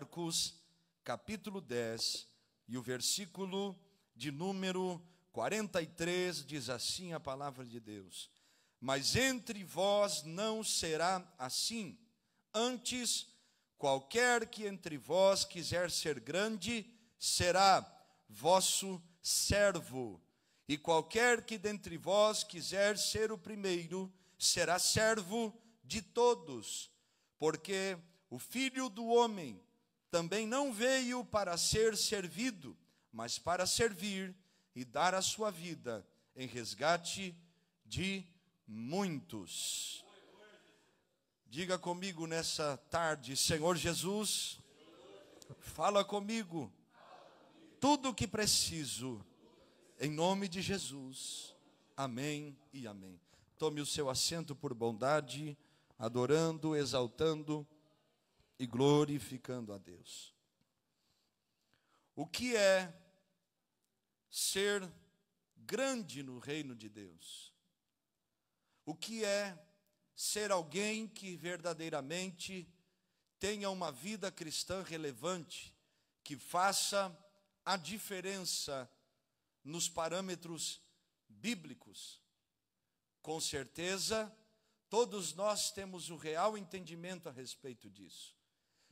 Marcos, capítulo 10, e o versículo de número 43, diz assim a palavra de Deus: Mas entre vós não será assim, antes, qualquer que entre vós quiser ser grande, será vosso servo, e qualquer que dentre vós quiser ser o primeiro, será servo de todos, porque o Filho do Homem também não veio para ser servido, mas para servir e dar a sua vida em resgate de muitos. Diga comigo nessa tarde: Senhor Jesus, fala comigo tudo o que preciso, em nome de Jesus. Amém e amém. Tome o seu assento por bondade, adorando, exaltando e glorificando a Deus. O que é ser grande no reino de Deus? O que é ser alguém que verdadeiramente tenha uma vida cristã relevante, que faça a diferença nos parâmetros bíblicos? Com certeza, todos nós temos o real entendimento a respeito disso,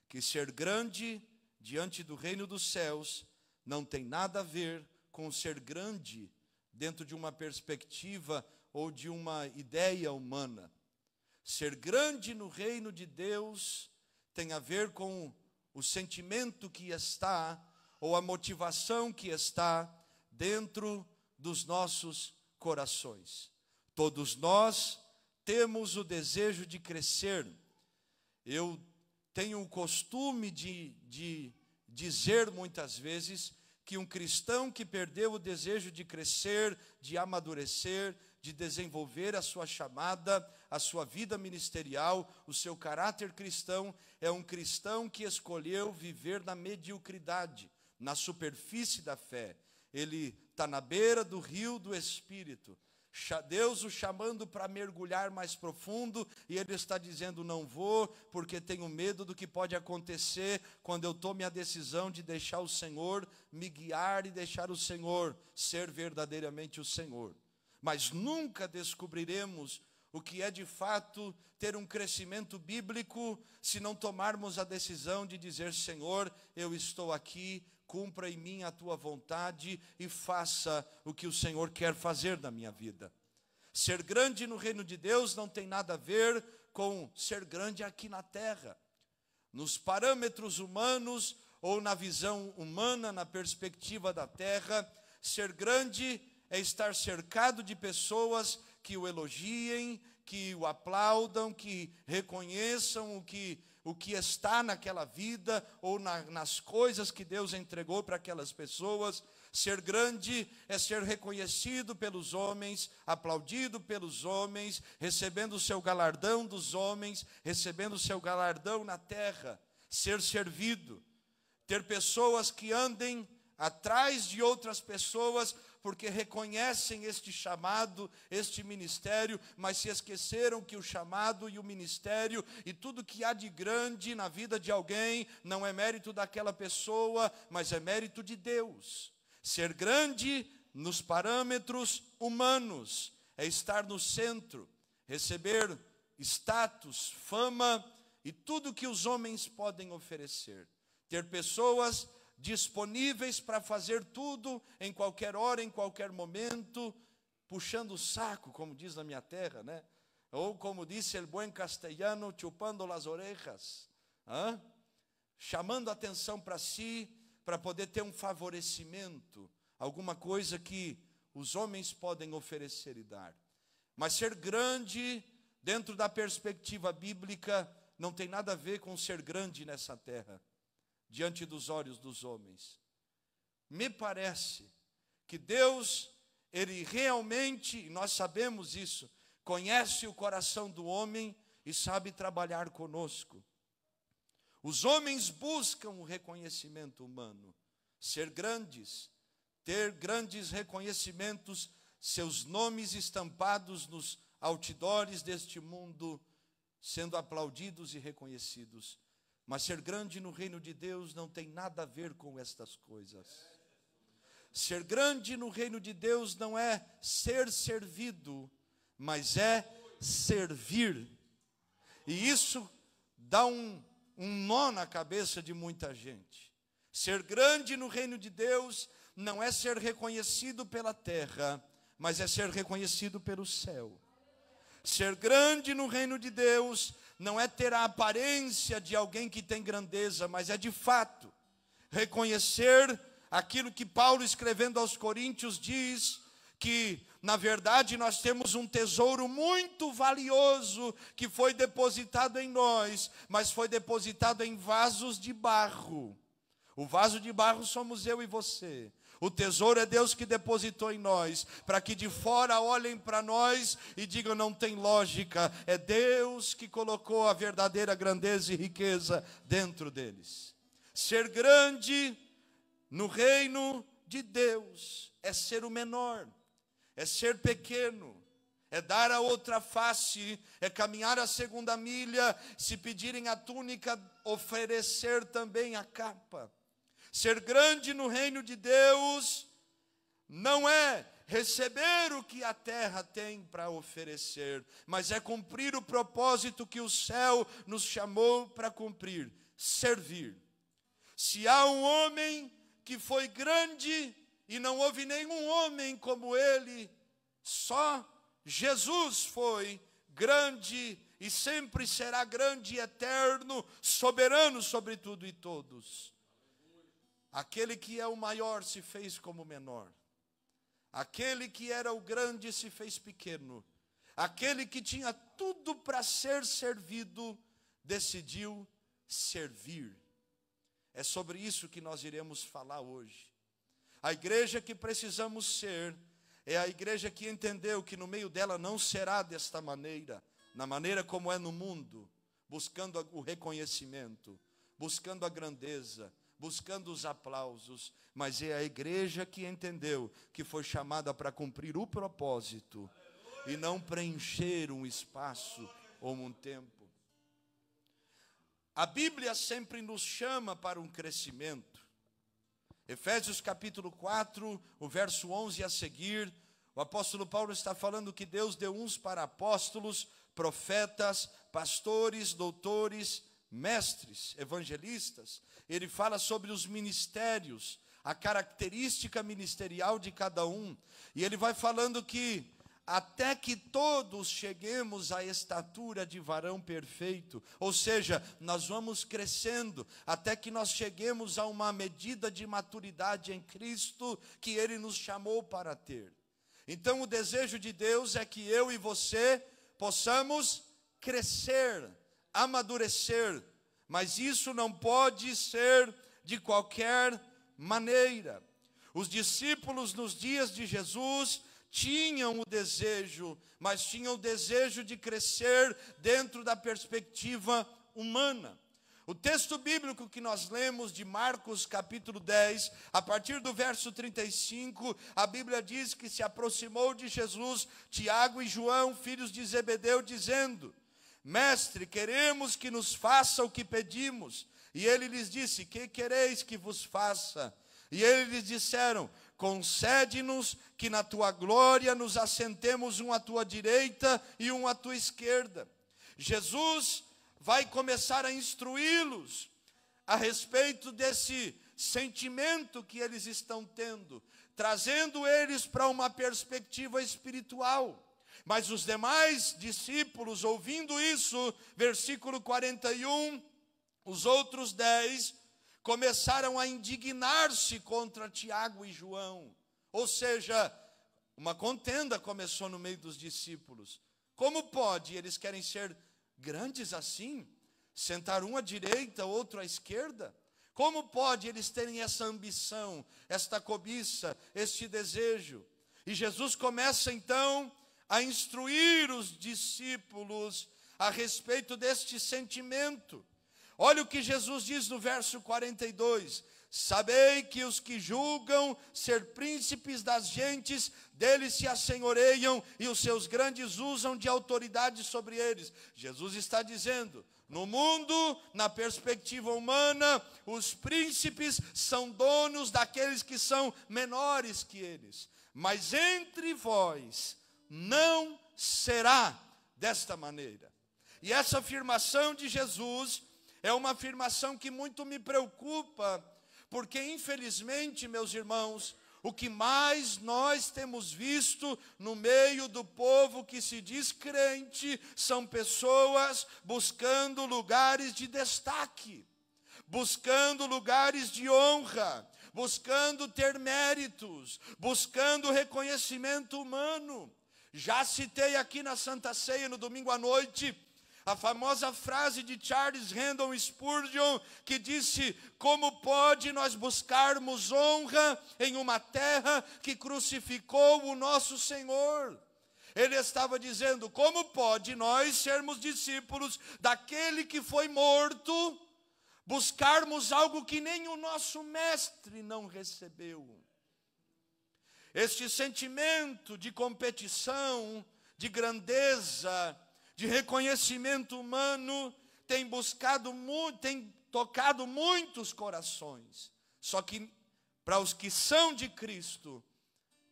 que ser grande diante do reino dos céus não tem nada a ver com ser grande dentro de uma perspectiva ou de uma ideia humana. Ser grande no reino de Deus tem a ver com o sentimento que está, ou a motivação que está dentro dos nossos corações. Todos nós temos o desejo de crescer. Eu tenho o costume de dizer muitas vezes que um cristão que perdeu o desejo de crescer, de amadurecer, de desenvolver a sua chamada, a sua vida ministerial, o seu caráter cristão, é um cristão que escolheu viver na mediocridade, na superfície da fé. Ele está na beira do rio do Espírito, Deus o chamando para mergulhar mais profundo, e ele está dizendo: não vou, porque tenho medo do que pode acontecer quando eu tome a decisão de deixar o Senhor me guiar e deixar o Senhor ser verdadeiramente o Senhor. Mas nunca descobriremos o que é de fato ter um crescimento bíblico se não tomarmos a decisão de dizer: Senhor, eu estou aqui, cumpra em mim a tua vontade e faça o que o Senhor quer fazer na minha vida. Ser grande no reino de Deus não tem nada a ver com ser grande aqui na terra. Nos parâmetros humanos ou na visão humana, na perspectiva da terra, ser grande é estar cercado de pessoas que o elogiem, que o aplaudam, que reconheçam o que está naquela vida ou nas coisas que Deus entregou para aquelas pessoas. Ser grande é ser reconhecido pelos homens, aplaudido pelos homens, recebendo o seu galardão dos homens, recebendo o seu galardão na terra. Ser servido, ter pessoas que andem atrás de outras pessoas, porque reconhecem este chamado, este ministério, mas se esqueceram que o chamado e o ministério e tudo que há de grande na vida de alguém não é mérito daquela pessoa, mas é mérito de Deus. Ser grande nos parâmetros humanos é estar no centro, receber status, fama e tudo que os homens podem oferecer. Ter pessoas disponíveis para fazer tudo, em qualquer hora, em qualquer momento, puxando o saco, como diz na minha terra, né? Ou como disse el buen castelhano, chupando las orejas, chamando a atenção para si, para poder ter um favorecimento, alguma coisa que os homens podem oferecer e dar. Mas ser grande, dentro da perspectiva bíblica, não tem nada a ver com ser grande nessa terra, diante dos olhos dos homens. Me parece que Deus, Ele realmente, e nós sabemos isso, conhece o coração do homem e sabe trabalhar conosco. Os homens buscam o reconhecimento humano, ser grandes, ter grandes reconhecimentos, seus nomes estampados nos outdoors deste mundo, sendo aplaudidos e reconhecidos. Mas ser grande no reino de Deus não tem nada a ver com estas coisas. Ser grande no reino de Deus não é ser servido, mas é servir. E isso dá um nó na cabeça de muita gente. Ser grande no reino de Deus não é ser reconhecido pela terra, mas é ser reconhecido pelo céu. Ser grande no reino de Deus não é ter a aparência de alguém que tem grandeza, mas é de fato reconhecer aquilo que Paulo, escrevendo aos Coríntios, diz que, na verdade, nós temos um tesouro muito valioso que foi depositado em nós, mas foi depositado em vasos de barro. O vaso de barro somos eu e você. O tesouro é Deus que depositou em nós, para que de fora olhem para nós e digam: não tem lógica, é Deus que colocou a verdadeira grandeza e riqueza dentro deles. Ser grande no reino de Deus é ser o menor, é ser pequeno, é dar a outra face, é caminhar a segunda milha, se pedirem a túnica, oferecer também a capa. Ser grande no reino de Deus não é receber o que a terra tem para oferecer, mas é cumprir o propósito que o céu nos chamou para cumprir: servir. Se há um homem que foi grande e não houve nenhum homem como ele, só Jesus foi grande e sempre será grande e eterno, soberano sobre tudo e todos. Aquele que é o maior se fez como o menor. Aquele que era o grande se fez pequeno. Aquele que tinha tudo para ser servido, decidiu servir. É sobre isso que nós iremos falar hoje. A igreja que precisamos ser é a igreja que entendeu que no meio dela não será desta maneira, na maneira como é no mundo, buscando o reconhecimento, buscando a grandeza, buscando os aplausos, mas é a igreja que entendeu que foi chamada para cumprir o propósito e não preencher um espaço ou um tempo. A Bíblia sempre nos chama para um crescimento. Efésios capítulo 4, o verso 11 a seguir, o apóstolo Paulo está falando que Deus deu uns para apóstolos, profetas, pastores, doutores, mestres, evangelistas. Ele fala sobre os ministérios, a característica ministerial de cada um. E ele vai falando que até que todos cheguemos à estatura de varão perfeito, ou seja, nós vamos crescendo até que nós cheguemos a uma medida de maturidade em Cristo que Ele nos chamou para ter. Então o desejo de Deus é que eu e você possamos crescer, amadurecer, mas isso não pode ser de qualquer maneira. Os discípulos nos dias de Jesus tinham o desejo, mas tinham o desejo de crescer dentro da perspectiva humana. O texto bíblico que nós lemos de Marcos capítulo 10, a partir do verso 35, a Bíblia diz que se aproximou de Jesus Tiago e João, filhos de Zebedeu, dizendo: Mestre, queremos que nos faça o que pedimos. E ele lhes disse: que quereis que vos faça? E eles lhes disseram: concede-nos que na tua glória nos assentemos um à tua direita e um à tua esquerda. Jesus vai começar a instruí-los a respeito desse sentimento que eles estão tendo, trazendo eles para uma perspectiva espiritual. Mas os demais discípulos, ouvindo isso, versículo 41, os outros 10 começaram a indignar-se contra Tiago e João. Ou seja, uma contenda começou no meio dos discípulos. Como pode? Eles querem ser grandes assim? Sentar um à direita, outro à esquerda? Como pode eles terem essa ambição, esta cobiça, este desejo? E Jesus começa então a instruir os discípulos a respeito deste sentimento. Olha o que Jesus diz no verso 42. Sabei que os que julgam ser príncipes das gentes, deles se assenhoreiam, e os seus grandes usam de autoridade sobre eles. Jesus está dizendo, no mundo, na perspectiva humana, os príncipes são donos daqueles que são menores que eles. Mas entre vós não será desta maneira. E essa afirmação de Jesus é uma afirmação que muito me preocupa, porque infelizmente, meus irmãos, o que mais nós temos visto no meio do povo que se diz crente são pessoas buscando lugares de destaque, buscando lugares de honra, buscando ter méritos, buscando reconhecimento humano. Já citei aqui na Santa Ceia, no domingo à noite, a famosa frase de Charles Haddon Spurgeon, que disse: como pode nós buscarmos honra em uma terra que crucificou o nosso Senhor? Ele estava dizendo, como pode nós sermos discípulos daquele que foi morto, buscarmos algo que nem o nosso mestre não recebeu? Este sentimento de competição, de grandeza, de reconhecimento humano, tem tocado muitos corações. Só que para os que são de Cristo,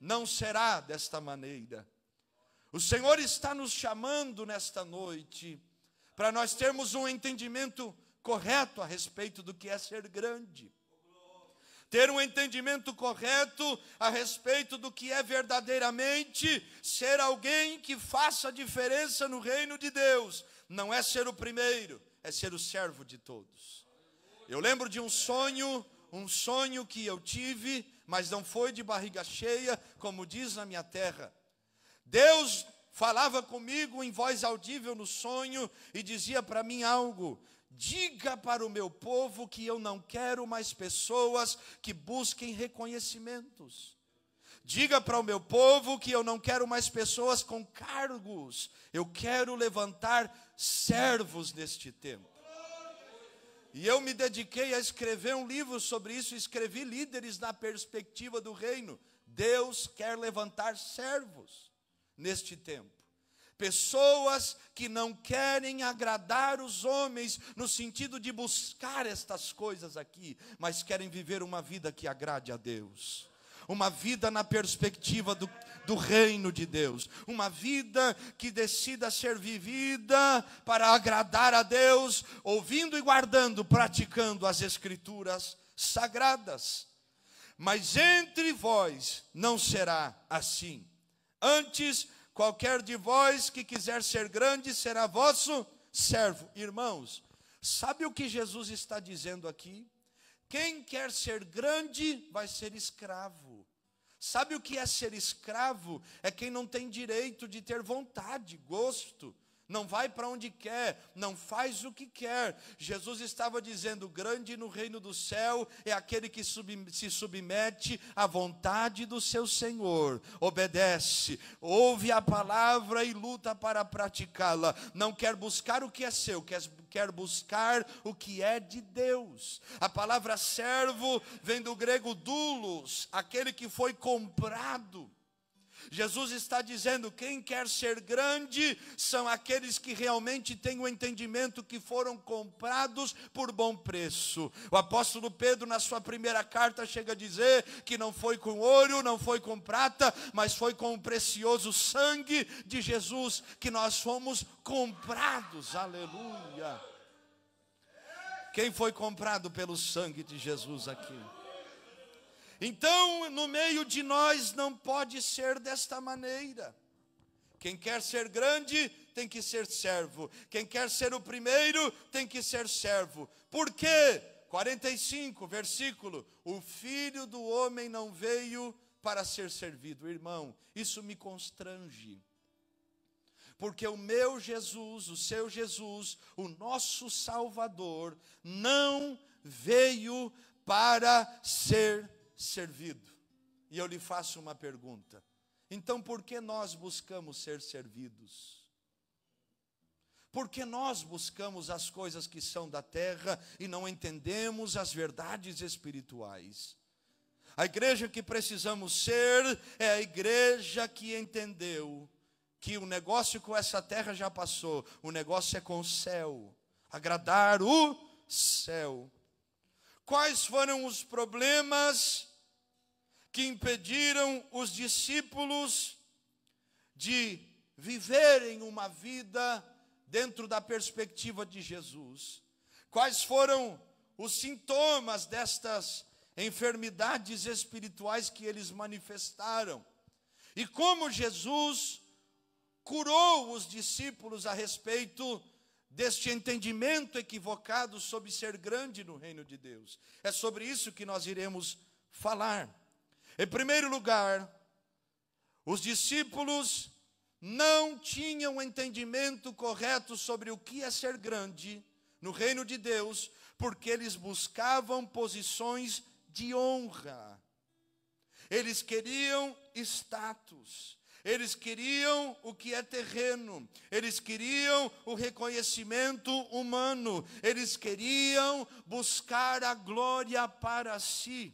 não será desta maneira. O Senhor está nos chamando nesta noite, para nós termos um entendimento correto a respeito do que é ser grande. Ter um entendimento correto a respeito do que é verdadeiramente ser alguém que faça diferença no reino de Deus. Não é ser o primeiro, é ser o servo de todos. Eu lembro de um sonho que eu tive, mas não foi de barriga cheia, como diz na minha terra. Deus falava comigo em voz audível no sonho e dizia para mim algo: diga para o meu povo que eu não quero mais pessoas que busquem reconhecimentos. Diga para o meu povo que eu não quero mais pessoas com cargos. Eu quero levantar servos neste tempo. E eu me dediquei a escrever um livro sobre isso. Escrevi Líderes na Perspectiva do Reino. Deus quer levantar servos neste tempo. Pessoas que não querem agradar os homens no sentido de buscar estas coisas aqui, mas querem viver uma vida que agrade a Deus. Uma vida na perspectiva do reino de Deus. Uma vida que decida ser vivida para agradar a Deus, ouvindo e guardando, praticando as Escrituras sagradas. Mas entre vós não será assim. Antes, qualquer de vós que quiser ser grande será vosso servo. Irmãos, sabe o que Jesus está dizendo aqui? Quem quer ser grande vai ser escravo. Sabe o que é ser escravo? É quem não tem direito de ter vontade, gosto. Não vai para onde quer, não faz o que quer. Jesus estava dizendo, grande no reino do céu é aquele que se submete à vontade do seu Senhor, obedece, ouve a palavra e luta para praticá-la. Não quer buscar o que é seu, quer buscar o que é de Deus. A palavra servo vem do grego doulos, aquele que foi comprado. Jesus está dizendo, quem quer ser grande são aqueles que realmente têm o entendimento que foram comprados por bom preço. O apóstolo Pedro, na sua primeira carta, chega a dizer que não foi com ouro, não foi com prata, mas foi com o precioso sangue de Jesus que nós fomos comprados. Aleluia! Quem foi comprado pelo sangue de Jesus aqui? Então, no meio de nós não pode ser desta maneira. Quem quer ser grande tem que ser servo. Quem quer ser o primeiro tem que ser servo. Por quê? 45, versículo. O Filho do Homem não veio para ser servido. Irmão, isso me constrange. Porque o meu Jesus, o seu Jesus, o nosso Salvador, não veio para ser servido. E eu lhe faço uma pergunta. Então por que nós buscamos ser servidos? Porque nós buscamos as coisas que são da terra e não entendemos as verdades espirituais. A igreja que precisamos ser é a igreja que entendeu que o negócio com essa terra já passou, o negócio é com o céu, agradar o céu. Quais foram os problemas que impediram os discípulos de viverem uma vida dentro da perspectiva de Jesus? Quais foram os sintomas destas enfermidades espirituais que eles manifestaram? E como Jesus curou os discípulos a respeito deste entendimento equivocado sobre ser grande no reino de Deus? É sobre isso que nós iremos falar. Em primeiro lugar, os discípulos não tinham entendimento correto sobre o que é ser grande no reino de Deus, porque eles buscavam posições de honra. Eles queriam status, eles queriam o que é terreno, eles queriam o reconhecimento humano, eles queriam buscar a glória para si.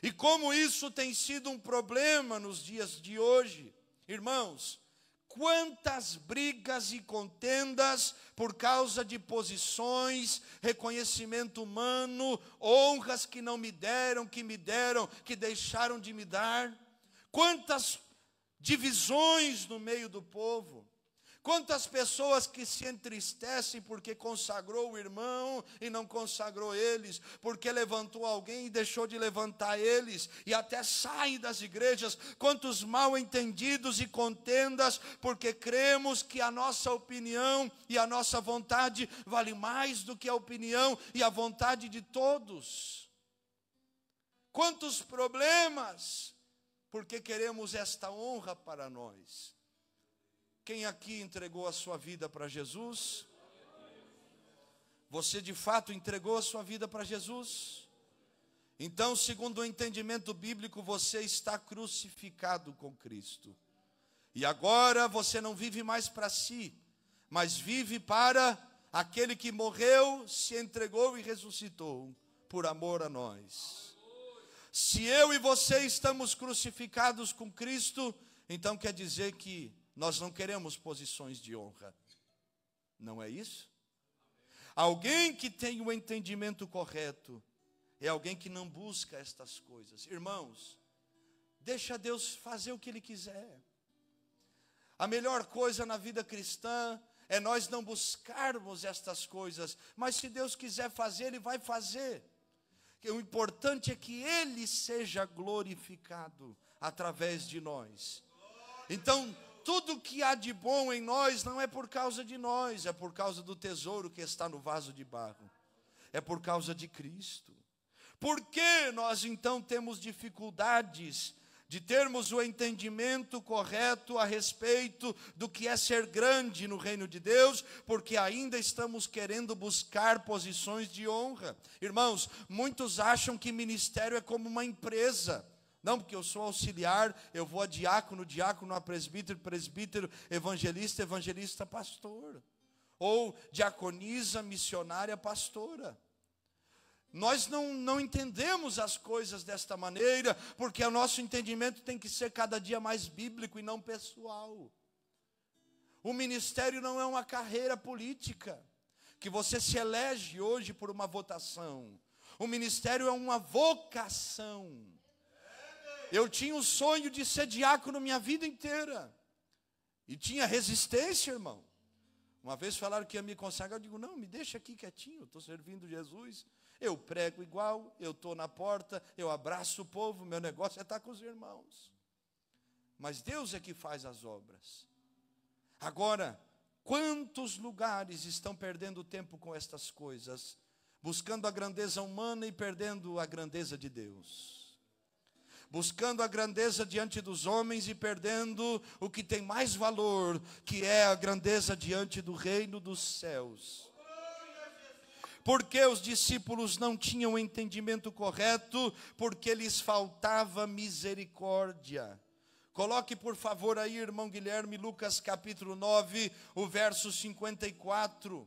E como isso tem sido um problema nos dias de hoje, irmãos, quantas brigas e contendas por causa de posições, reconhecimento humano, honras que não me deram, que deixaram de me dar. Quantas divisões no meio do povo. Quantas pessoas que se entristecem porque consagrou o irmão e não consagrou eles, porque levantou alguém e deixou de levantar eles, e até saem das igrejas. Quantos mal entendidos e contendas, porque cremos que a nossa opinião e a nossa vontade vale mais do que a opinião e a vontade de todos. Quantos problemas, porque queremos esta honra para nós. Quem aqui entregou a sua vida para Jesus? Você de fato entregou a sua vida para Jesus? Então, segundo o entendimento bíblico, você está crucificado com Cristo. E agora você não vive mais para si, mas vive para aquele que morreu, se entregou e ressuscitou por amor a nós. Se eu e você estamos crucificados com Cristo, então quer dizer que nós não queremos posições de honra. Não é isso? Alguém que tem o entendimento correto é alguém que não busca estas coisas. Irmãos, deixa Deus fazer o que Ele quiser. A melhor coisa na vida cristã é nós não buscarmos estas coisas, mas se Deus quiser fazer, Ele vai fazer. O importante é que Ele seja glorificado através de nós. Então, tudo que há de bom em nós não é por causa de nós, é por causa do tesouro que está no vaso de barro. É por causa de Cristo. Por que nós então temos dificuldades de termos o entendimento correto a respeito do que é ser grande no reino de Deus? Porque ainda estamos querendo buscar posições de honra. Irmãos, muitos acham que ministério é como uma empresa. Não, porque eu sou auxiliar, eu vou a diácono, diácono a presbítero, presbítero, evangelista, evangelista, pastor. Ou diaconisa, missionária, pastora. Nós não entendemos as coisas desta maneira, porque o nosso entendimento tem que ser cada dia mais bíblico e não pessoal. O ministério não é uma carreira política, que você se elege hoje por uma votação. O ministério é uma vocação. Eu tinha o sonho de ser diácono minha vida inteira. E tinha resistência, irmão. Uma vez falaram que ia me consagrar, eu digo, não, me deixa aqui quietinho, eu estou servindo Jesus. Eu prego igual, eu estou na porta, eu abraço o povo, meu negócio é estar com os irmãos. Mas Deus é que faz as obras. Agora, quantos lugares estão perdendo tempo com estas coisas, buscando a grandeza humana e perdendo a grandeza de Deus? Buscando a grandeza diante dos homens e perdendo o que tem mais valor, que é a grandeza diante do reino dos céus. Porque os discípulos não tinham o entendimento correto, porque lhes faltava misericórdia. Coloque, por favor, aí, irmão Guilherme, Lucas capítulo 9, o verso 54.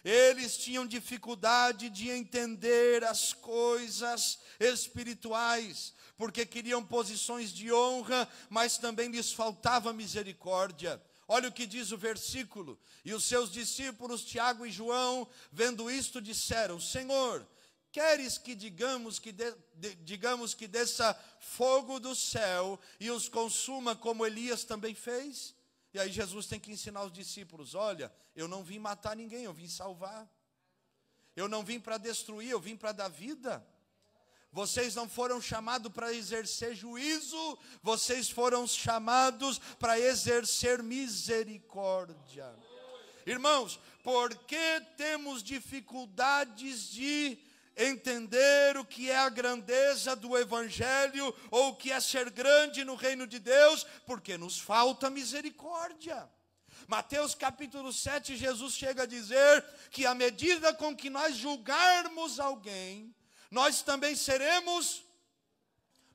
Eles tinham dificuldade de entender as coisas espirituais, porque queriam posições de honra, mas também lhes faltava misericórdia. Olha o que diz o versículo: e os seus discípulos, Tiago e João, vendo isto, disseram: Senhor, queres que digamos que desça fogo do céu e os consuma como Elias também fez? E aí Jesus tem que ensinar os discípulos: olha, eu não vim matar ninguém, eu vim salvar. Eu não vim para destruir, eu vim para dar vida. Vocês não foram chamados para exercer juízo, vocês foram chamados para exercer misericórdia. Irmãos, por que temos dificuldades de entender o que é a grandeza do Evangelho, ou o que é ser grande no reino de Deus? Porque nos falta misericórdia. Mateus capítulo 7, Jesus chega a dizer que à medida com que nós julgarmos alguém, nós também seremos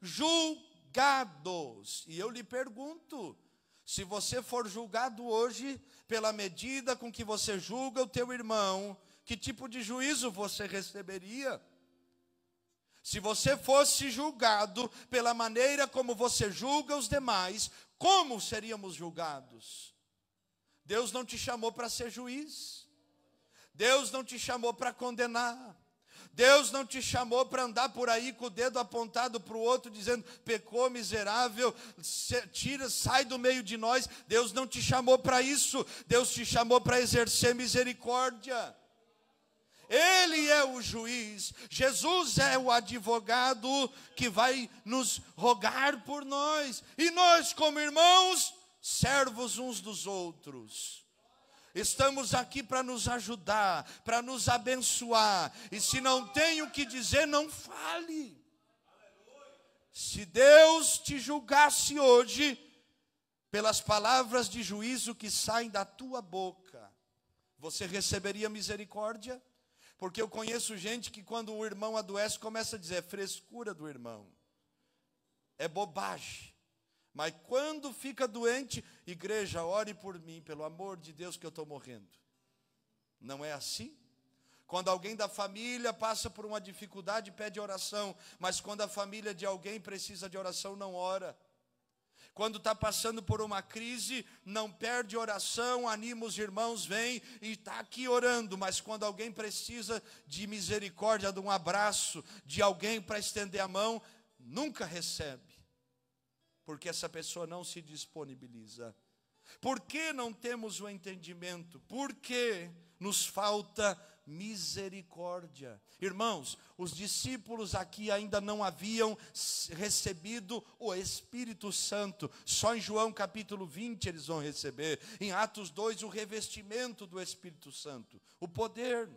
julgados. E eu lhe pergunto, se você for julgado hoje, pela medida com que você julga o teu irmão, que tipo de juízo você receberia? Se você fosse julgado pela maneira como você julga os demais, como seríamos julgados? Deus não te chamou para ser juiz. Deus não te chamou para condenar. Deus não te chamou para andar por aí com o dedo apontado para o outro, dizendo: pecou, miserável, sai do meio de nós. Deus não te chamou para isso. Deus te chamou para exercer misericórdia. Ele é o juiz, Jesus é o advogado que vai nos rogar por nós. E nós, como irmãos, servos uns dos outros, estamos aqui para nos ajudar, para nos abençoar. E se não tem o que dizer, não fale. Se Deus te julgasse hoje, pelas palavras de juízo que saem da tua boca, você receberia misericórdia? Porque eu conheço gente que quando o irmão adoece, começa a dizer: é frescura do irmão, é bobagem. Mas quando fica doente: igreja, ore por mim, pelo amor de Deus, que eu estou morrendo. Não é assim? Quando alguém da família passa por uma dificuldade, pede oração. Mas quando a família de alguém precisa de oração, não ora. Quando está passando por uma crise, não perde oração, anima os irmãos, vem e está aqui orando. Mas quando alguém precisa de misericórdia, de um abraço, de alguém para estender a mão, nunca recebe. Porque essa pessoa não se disponibiliza. Por que não temos o entendimento? Porque nos falta misericórdia. Irmãos, os discípulos aqui ainda não haviam recebido o Espírito Santo. Só em João capítulo 20 eles vão receber. Em Atos 2, o revestimento do Espírito Santo, o poder.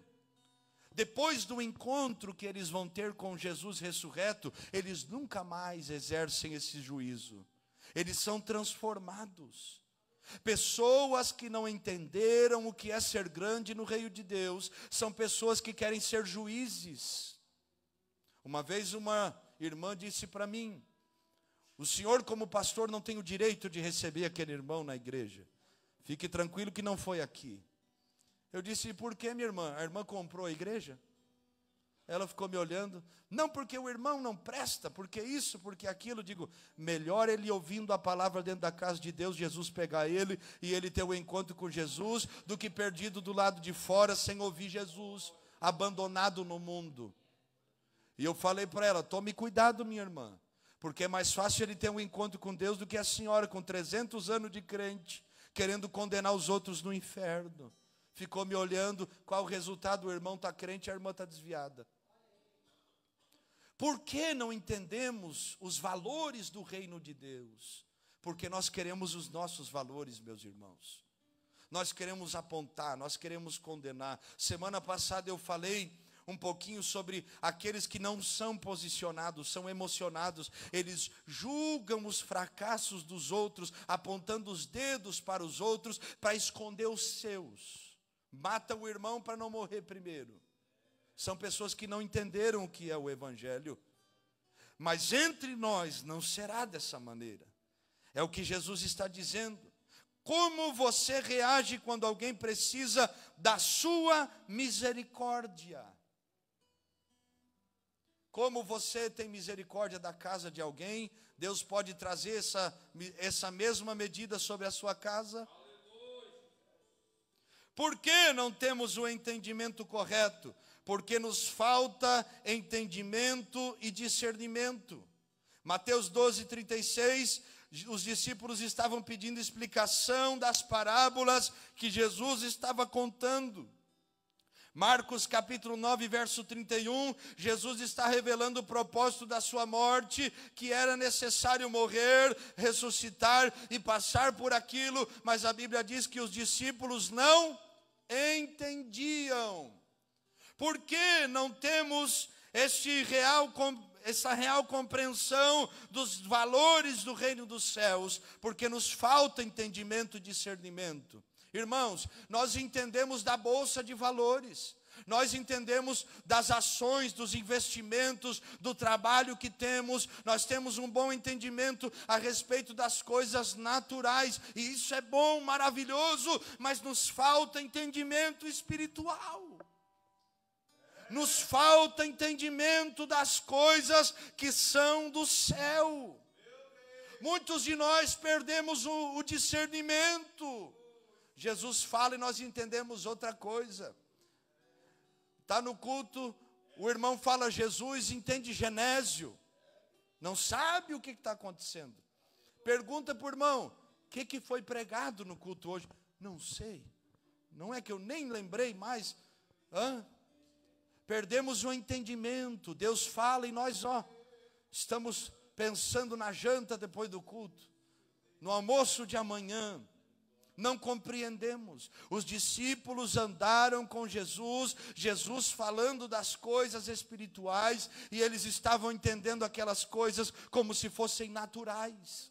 Depois do encontro que eles vão ter com Jesus ressurreto, eles nunca mais exercem esse juízo. Eles são transformados. Pessoas que não entenderam o que é ser grande no reino de Deus, são pessoas que querem ser juízes. Uma vez uma irmã disse para mim: o senhor como pastor não tem o direito de receber aquele irmão na igreja. Fique tranquilo que não foi aqui. Eu disse: e por que, minha irmã? A irmã comprou a igreja? Ela ficou me olhando. Não, porque o irmão não presta, porque isso, porque aquilo. Digo: melhor ele ouvindo a palavra dentro da casa de Deus, Jesus pegar ele e ele ter um encontro com Jesus, do que perdido do lado de fora, sem ouvir Jesus, abandonado no mundo. E eu falei para ela: tome cuidado, minha irmã, porque é mais fácil ele ter um encontro com Deus do que a senhora com 300 anos de crente, querendo condenar os outros no inferno. Ficou me olhando. Qual o resultado? O irmão está crente e a irmã está desviada. Por que não entendemos os valores do reino de Deus? Porque nós queremos os nossos valores, meus irmãos. Nós queremos apontar, nós queremos condenar. Semana passada eu falei um pouquinho sobre aqueles que não são posicionados, são emocionados. Eles julgam os fracassos dos outros, apontando os dedos para os outros, para esconder os seus. Mata o irmão para não morrer primeiro. São pessoas que não entenderam o que é o Evangelho. Mas entre nós não será dessa maneira. É o que Jesus está dizendo. Como você reage quando alguém precisa da sua misericórdia? Como você tem misericórdia da casa de alguém, Deus pode trazer essa mesma medida sobre a sua casa? Por que não temos o entendimento correto? Porque nos falta entendimento e discernimento. Mateus 12:36, os discípulos estavam pedindo explicação das parábolas que Jesus estava contando. Marcos capítulo 9, verso 31, Jesus está revelando o propósito da sua morte, que era necessário morrer, ressuscitar e passar por aquilo, mas a Bíblia diz que os discípulos não entendiam. Por que não temos essa real compreensão dos valores do reino dos céus? Porque nos falta entendimento e discernimento. Irmãos, nós entendemos da bolsa de valores, nós entendemos das ações, dos investimentos, do trabalho que temos, nós temos um bom entendimento a respeito das coisas naturais, e isso é bom, maravilhoso, mas nos falta entendimento espiritual. Nos falta entendimento das coisas que são do céu. Muitos de nós perdemos o discernimento. Jesus fala e nós entendemos outra coisa. Está no culto, o irmão fala Jesus, entende Genésio. Não sabe o que está acontecendo. Pergunta para o irmão, o que foi pregado no culto hoje? Não sei. Não é que eu nem lembrei mais. Perdemos o entendimento. Deus fala e nós, estamos pensando na janta depois do culto, no almoço de amanhã. Não compreendemos. Os discípulos andaram com Jesus, Jesus falando das coisas espirituais, e eles estavam entendendo aquelas coisas como se fossem naturais.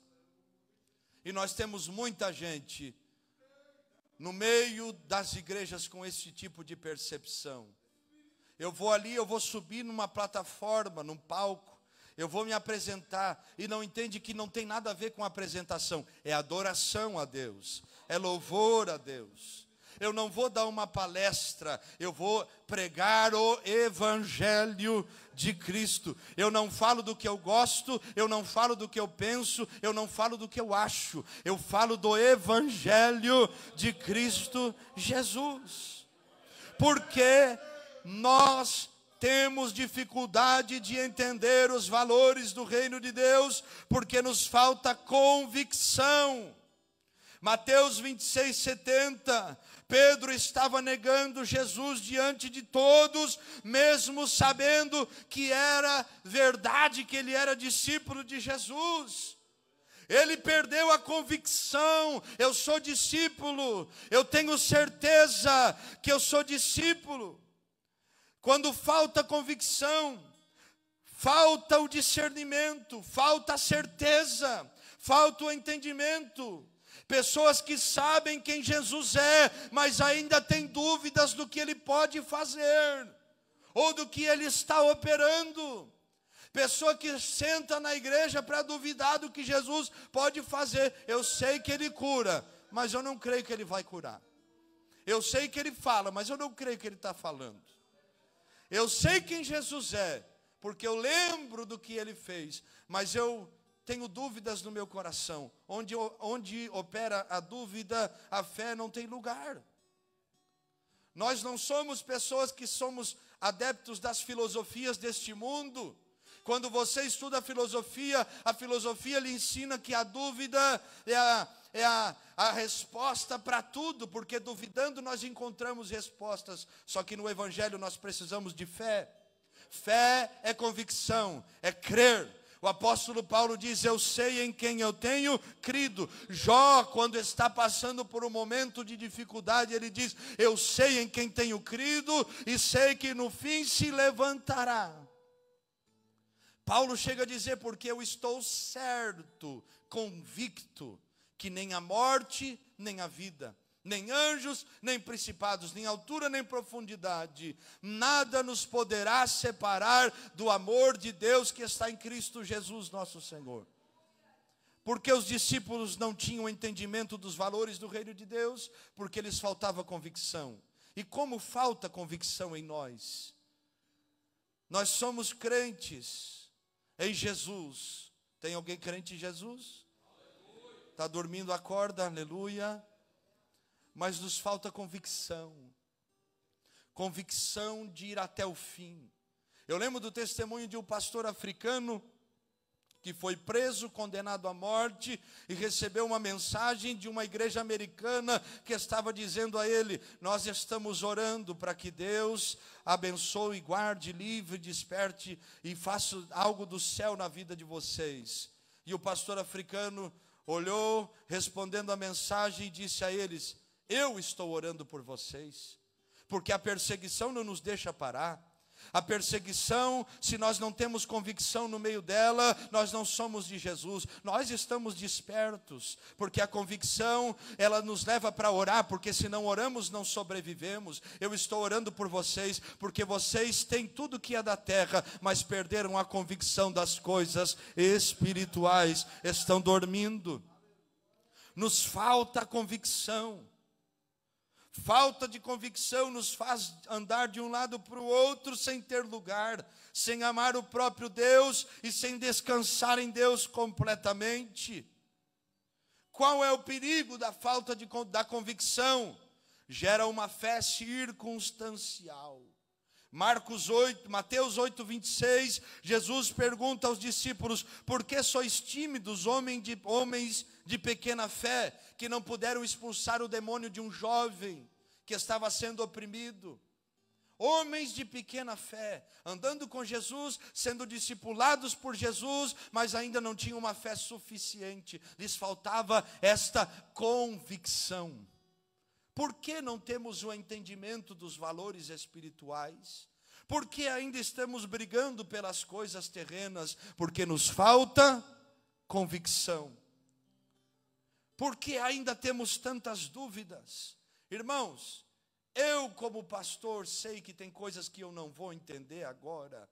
E nós temos muita gente no meio das igrejas com esse tipo de percepção. Eu vou ali, eu vou subir numa plataforma, num palco, eu vou me apresentar, e não entende que não tem nada a ver com apresentação, é adoração a Deus, é louvor a Deus. Eu não vou dar uma palestra, eu vou pregar o Evangelho de Cristo. Eu não falo do que eu gosto, eu não falo do que eu penso, eu não falo do que eu acho, eu falo do Evangelho de Cristo Jesus. Porque nós temos dificuldade de entender os valores do reino de Deus, porque nos falta convicção. Mateus 26:70, Pedro estava negando Jesus diante de todos, mesmo sabendo que era verdade, que ele era discípulo de Jesus. Ele perdeu a convicção, eu sou discípulo, eu tenho certeza que eu sou discípulo. Quando falta convicção, falta o discernimento, falta a certeza, falta o entendimento. Pessoas que sabem quem Jesus é, mas ainda têm dúvidas do que Ele pode fazer, ou do que Ele está operando. Pessoa que senta na igreja para duvidar do que Jesus pode fazer. Eu sei que Ele cura, mas eu não creio que Ele vai curar. Eu sei que Ele fala, mas eu não creio que Ele está falando. Eu sei quem Jesus é, porque eu lembro do que Ele fez, mas eu tenho dúvidas no meu coração. Onde opera a dúvida, a fé não tem lugar. Nós não somos pessoas que somos adeptos das filosofias deste mundo. Quando você estuda a filosofia lhe ensina que a dúvida é a resposta para tudo, porque duvidando nós encontramos respostas. Só que no Evangelho nós precisamos de fé. Fé é convicção, é crer. O apóstolo Paulo diz, eu sei em quem eu tenho crido. Jó, quando está passando por um momento de dificuldade, ele diz, eu sei em quem tenho crido e sei que no fim se levantará. Paulo chega a dizer, porque eu estou certo, convicto, que nem a morte, nem a vida, nem anjos, nem principados, nem altura, nem profundidade, nada nos poderá separar do amor de Deus que está em Cristo Jesus, nosso Senhor. Porque os discípulos não tinham entendimento dos valores do reino de Deus? Porque lhes faltava convicção. E como falta convicção em nós? Nós somos crentes em Jesus. Tem alguém crente em Jesus? Está dormindo, acorda, aleluia. Mas nos falta convicção. Convicção de ir até o fim. Eu lembro do testemunho de um pastor africano que foi preso, condenado à morte, e recebeu uma mensagem de uma igreja americana que estava dizendo a ele: nós estamos orando para que Deus abençoe, guarde, livre, desperte e faça algo do céu na vida de vocês. E o pastor africano olhou, respondendo a mensagem, e disse a eles: eu estou orando por vocês, porque a perseguição não nos deixa parar. A perseguição, se nós não temos convicção no meio dela, nós não somos de Jesus. Nós estamos despertos, porque a convicção, ela nos leva para orar, porque se não oramos, não sobrevivemos. Eu estou orando por vocês, porque vocês têm tudo que é da terra, mas perderam a convicção das coisas espirituais, estão dormindo. Nos falta a convicção. Falta de convicção nos faz andar de um lado para o outro sem ter lugar, sem amar o próprio Deus e sem descansar em Deus completamente. Qual é o perigo da falta da convicção? Gera uma fé circunstancial. Mateus 8, 26, Jesus pergunta aos discípulos: por que sois tímidos, homens de pequena fé, que não puderam expulsar o demônio de um jovem que estava sendo oprimido? Homens de pequena fé, andando com Jesus, sendo discipulados por Jesus, mas ainda não tinham uma fé suficiente, lhes faltava esta convicção. Por que não temos o entendimento dos valores espirituais? Por que ainda estamos brigando pelas coisas terrenas? Porque nos falta convicção. Por que ainda temos tantas dúvidas? Irmãos, eu como pastor sei que tem coisas que eu não vou entender agora.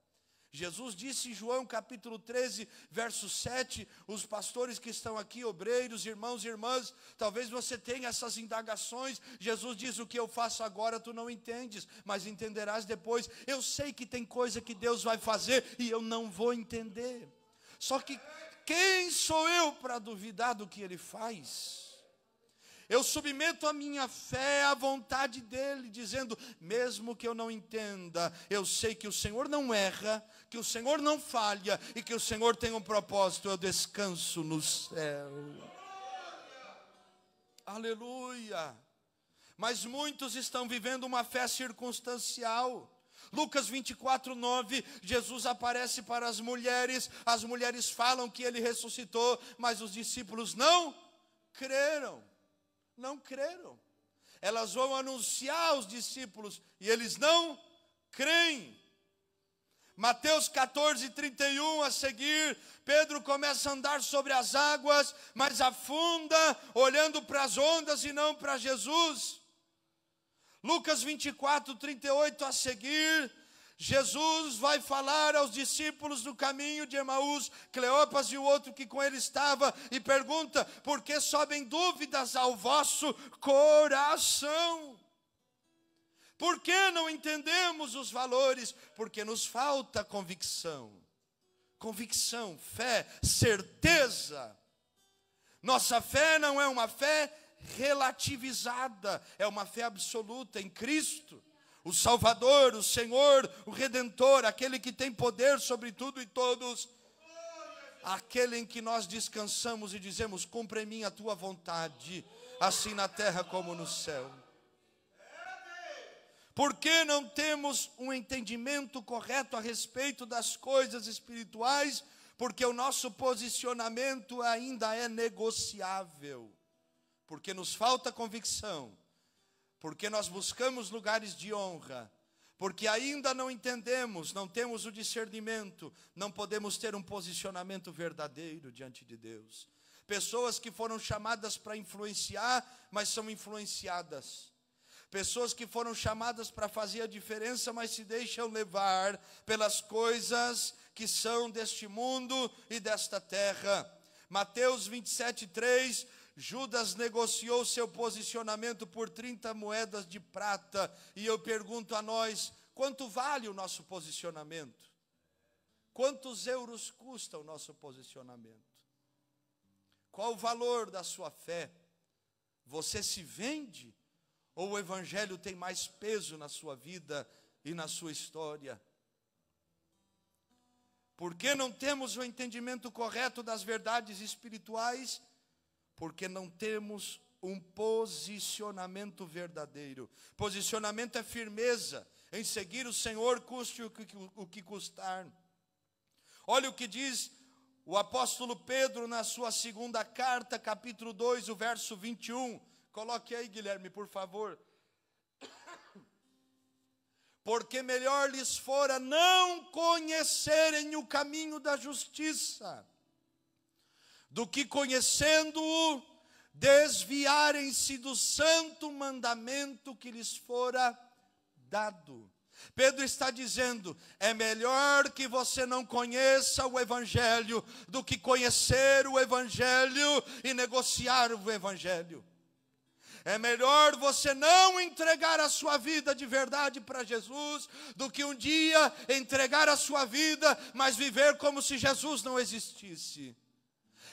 Jesus disse em João capítulo 13, verso 7, os pastores que estão aqui, obreiros, irmãos e irmãs, talvez você tenha essas indagações. Jesus diz: o que eu faço agora tu não entendes, mas entenderás depois. Eu sei que tem coisa que Deus vai fazer e eu não vou entender. Só que quem sou eu para duvidar do que Ele faz? Eu submeto a minha fé à vontade dEle, dizendo: mesmo que eu não entenda, eu sei que o Senhor não erra, que o Senhor não falha e que o Senhor tem um propósito. Eu descanso no céu. Aleluia. Mas muitos estão vivendo uma fé circunstancial. Lucas 24, 9, Jesus aparece para as mulheres falam que Ele ressuscitou, mas os discípulos não creram. Não creram. Elas vão anunciar aos discípulos e eles não creem. Mateus 14, 31, a seguir, Pedro começa a andar sobre as águas, mas afunda, olhando para as ondas e não para Jesus. Lucas 24, 38, a seguir, Jesus vai falar aos discípulos do caminho de Emaús, Cleopas e o outro que com ele estava, e pergunta: por que sobem dúvidas ao vosso coração? Por que não entendemos os valores? Porque nos falta convicção. Convicção, fé, certeza. Nossa fé não é uma fé relativizada, é uma fé absoluta em Cristo. O Salvador, o Senhor, o Redentor, aquele que tem poder sobre tudo e todos, aquele em que nós descansamos e dizemos: cumpre em mim a tua vontade, assim na terra como no céu. Por que não temos um entendimento correto a respeito das coisas espirituais? Porque o nosso posicionamento ainda é negociável, porque nos falta convicção, porque nós buscamos lugares de honra, porque ainda não entendemos, não temos o discernimento, não podemos ter um posicionamento verdadeiro diante de Deus. Pessoas que foram chamadas para influenciar, mas são influenciadas. Pessoas que foram chamadas para fazer a diferença, mas se deixam levar pelas coisas que são deste mundo e desta terra. Mateus 27:3, Judas negociou seu posicionamento por 30 moedas de prata. E eu pergunto a nós, quanto vale o nosso posicionamento? Quantos euros custa o nosso posicionamento? Qual o valor da sua fé? Você se vende? Ou o evangelho tem mais peso na sua vida e na sua história? Por que não temos o entendimento correto das verdades espirituais? Porque não temos um posicionamento verdadeiro. Posicionamento é firmeza em seguir o Senhor, custe o que custar. Olha o que diz o apóstolo Pedro na sua segunda carta, capítulo 2, o verso 21. Coloque aí, Guilherme, por favor. Porque melhor lhes fora não conhecerem o caminho da justiça, do que conhecendo-o, desviarem-se do santo mandamento que lhes fora dado. Pedro está dizendo, é melhor que você não conheça o evangelho, do que conhecer o evangelho e negociar o evangelho. É melhor você não entregar a sua vida de verdade para Jesus, do que um dia entregar a sua vida, mas viver como se Jesus não existisse.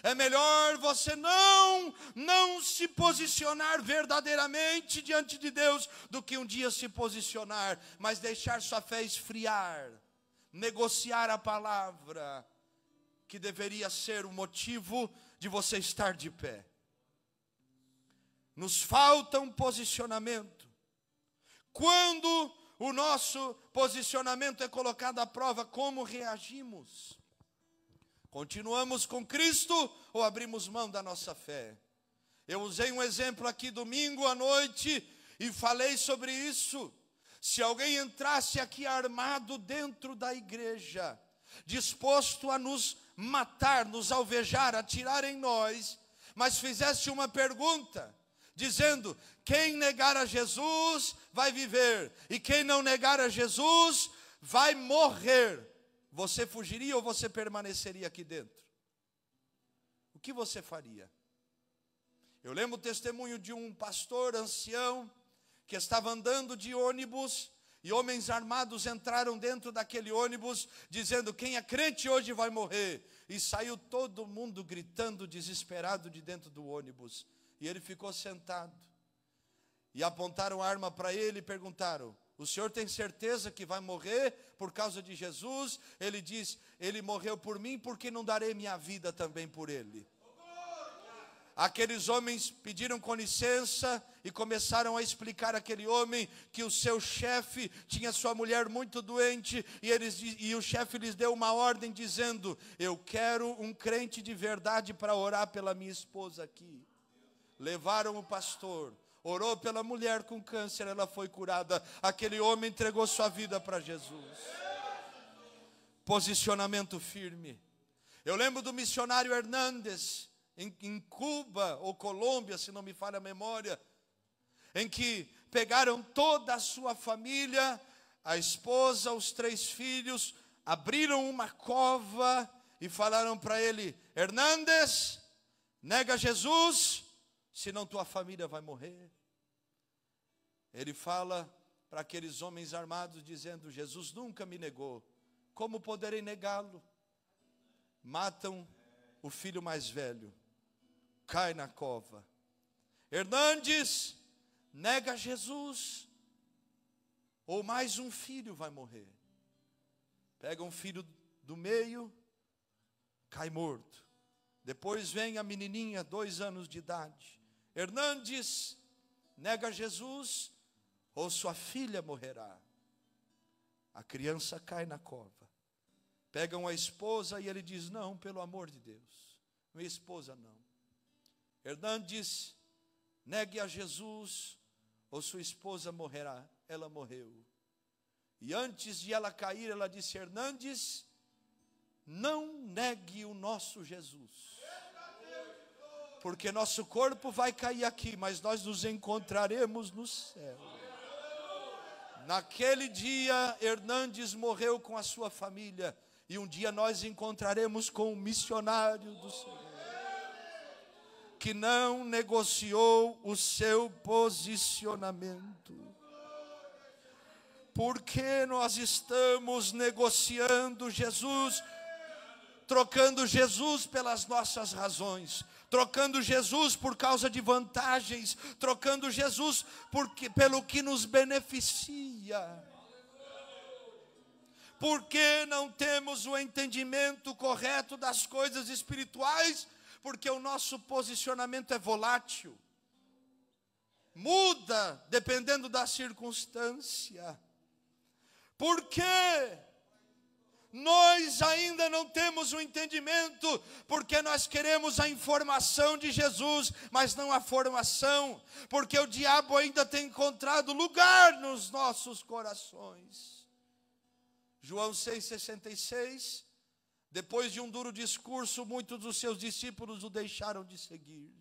É melhor você não se posicionar verdadeiramente diante de Deus, do que um dia se posicionar, mas deixar sua fé esfriar, negociar a palavra, que deveria ser o motivo de você estar de pé. Nos falta um posicionamento. Quando o nosso posicionamento é colocado à prova, como reagimos? Continuamos com Cristo ou abrimos mão da nossa fé? Eu usei um exemplo aqui domingo à noite e falei sobre isso. Se alguém entrasse aqui armado dentro da igreja, disposto a nos matar, nos alvejar, atirar em nós, mas fizesse uma pergunta, dizendo, quem negar a Jesus vai viver, e quem não negar a Jesus vai morrer, você fugiria ou você permaneceria aqui dentro? O que você faria? Eu lembro o testemunho de um pastor ancião, que estava andando de ônibus, e homens armados entraram dentro daquele ônibus, dizendo, quem é crente hoje vai morrer, e saiu todo mundo gritando, desesperado de dentro do ônibus. E ele ficou sentado. E apontaram a arma para ele e perguntaram, o senhor tem certeza que vai morrer por causa de Jesus? Ele diz, ele morreu por mim, porque não darei minha vida também por ele? Aqueles homens pediram com licença e começaram a explicar àquele homem que o seu chefe tinha sua mulher muito doente, e o chefe lhes deu uma ordem dizendo, eu quero um crente de verdade para orar pela minha esposa aqui. Levaram o pastor, orou pela mulher com câncer, ela foi curada. Aquele homem entregou sua vida para Jesus. Posicionamento firme. Eu lembro do missionário Hernandes, em Cuba ou Colômbia, se não me falha a memória, em que pegaram toda a sua família, a esposa, os 3 filhos, abriram uma cova e falaram para ele, Hernandes, nega Jesus, senão tua família vai morrer. Ele fala para aqueles homens armados, dizendo, Jesus nunca me negou, como poderei negá-lo? Matam o filho mais velho, cai na cova. Hernandes, nega Jesus, ou mais um filho vai morrer. Pega um filho do meio, cai morto. Depois vem a menininha, 2 anos de idade. Hernandes, nega Jesus, ou sua filha morrerá. A criança cai na cova. Pegam a esposa e ele diz, não, pelo amor de Deus, minha esposa não. Hernandes, negue a Jesus, ou sua esposa morrerá. Ela morreu. E antes de ela cair, ela disse, Hernandes, não negue o nosso Jesus. Porque nosso corpo vai cair aqui, mas nós nos encontraremos no céu. Naquele dia, Hernandes morreu com a sua família. E um dia nós encontraremos com o missionário do Senhor. porque não negociou o seu posicionamento. Porque nós estamos negociando Jesus, trocando Jesus pelas nossas razões, trocando Jesus por causa de vantagens, trocando Jesus pelo que nos beneficia. Porque não temos o entendimento correto das coisas espirituais, porque o nosso posicionamento é volátil, muda dependendo da circunstância. Porque nós ainda não temos o entendimento, porque nós queremos a informação de Jesus, mas não a formação, porque o diabo ainda tem encontrado lugar nos nossos corações. João 6,66, depois de um duro discurso, muitos dos seus discípulos o deixaram de seguir.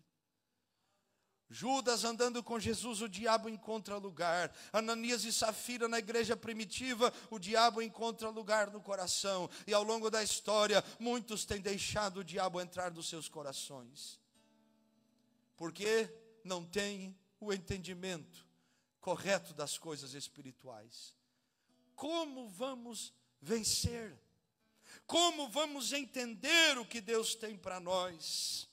Judas andando com Jesus, o diabo encontra lugar. Ananias e Safira na igreja primitiva, o diabo encontra lugar no coração. E ao longo da história, muitos têm deixado o diabo entrar nos seus corações, porque não têm o entendimento correto das coisas espirituais. Como vamos vencer? Como vamos entender o que Deus tem para nós?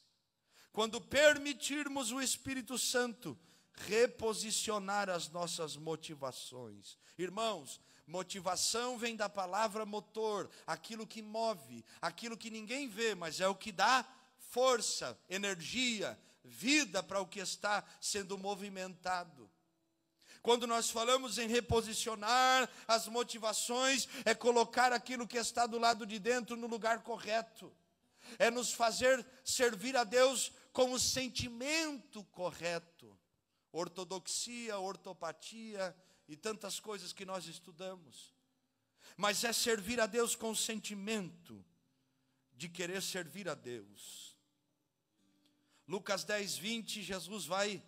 Quando permitirmos o Espírito Santo reposicionar as nossas motivações. Irmãos, motivação vem da palavra motor, aquilo que move, aquilo que ninguém vê, mas é o que dá força, energia, vida para o que está sendo movimentado. Quando nós falamos em reposicionar as motivações, é colocar aquilo que está do lado de dentro no lugar correto. É nos fazer servir a Deus com o sentimento correto. Ortodoxia, ortopatia e tantas coisas que nós estudamos. Mas é servir a Deus com o sentimento de querer servir a Deus. Lucas 10:20, Jesus vai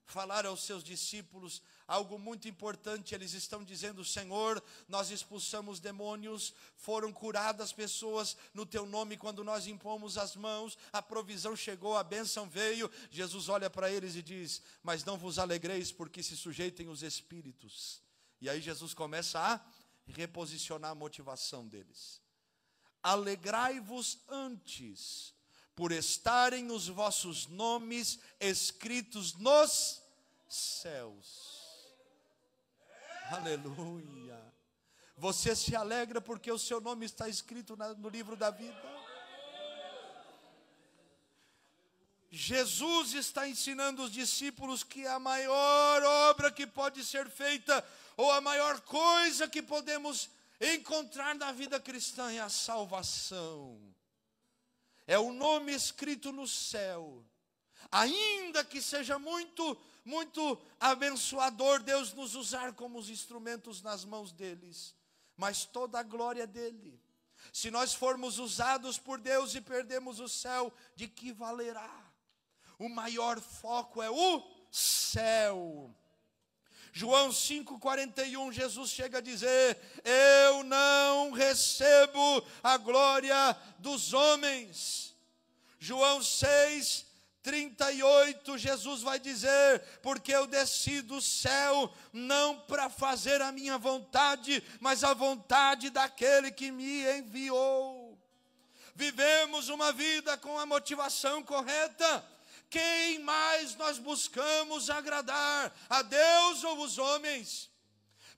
falar aos seus discípulos algo muito importante. Eles estão dizendo: Senhor, nós expulsamos demônios, foram curadas pessoas no teu nome quando nós impomos as mãos, a provisão chegou, a bênção veio. Jesus olha para eles e diz: mas não vos alegreis porque se sujeitem os espíritos. E aí Jesus começa a reposicionar a motivação deles. Alegrai-vos antes por estarem os vossos nomes escritos nos céus. Aleluia. Você se alegra porque o seu nome está escrito no livro da vida. Jesus está ensinando os discípulos que a maior obra que pode ser feita, ou a maior coisa que podemos encontrar na vida cristã, é a salvação. É o nome escrito no céu. Ainda que seja muito abençoador Deus nos usar como os instrumentos nas mãos deles, mas toda a glória é dele. Se nós formos usados por Deus e perdemos o céu, de que valerá? O maior foco é o céu. João 5,41, Jesus chega a dizer: eu não recebo a glória dos homens. João 6,38, Jesus vai dizer: porque eu desci do céu não para fazer a minha vontade, mas a vontade daquele que me enviou. Vivemos uma vida com a motivação correta. Quem mais nós buscamos agradar, a Deus ou os homens?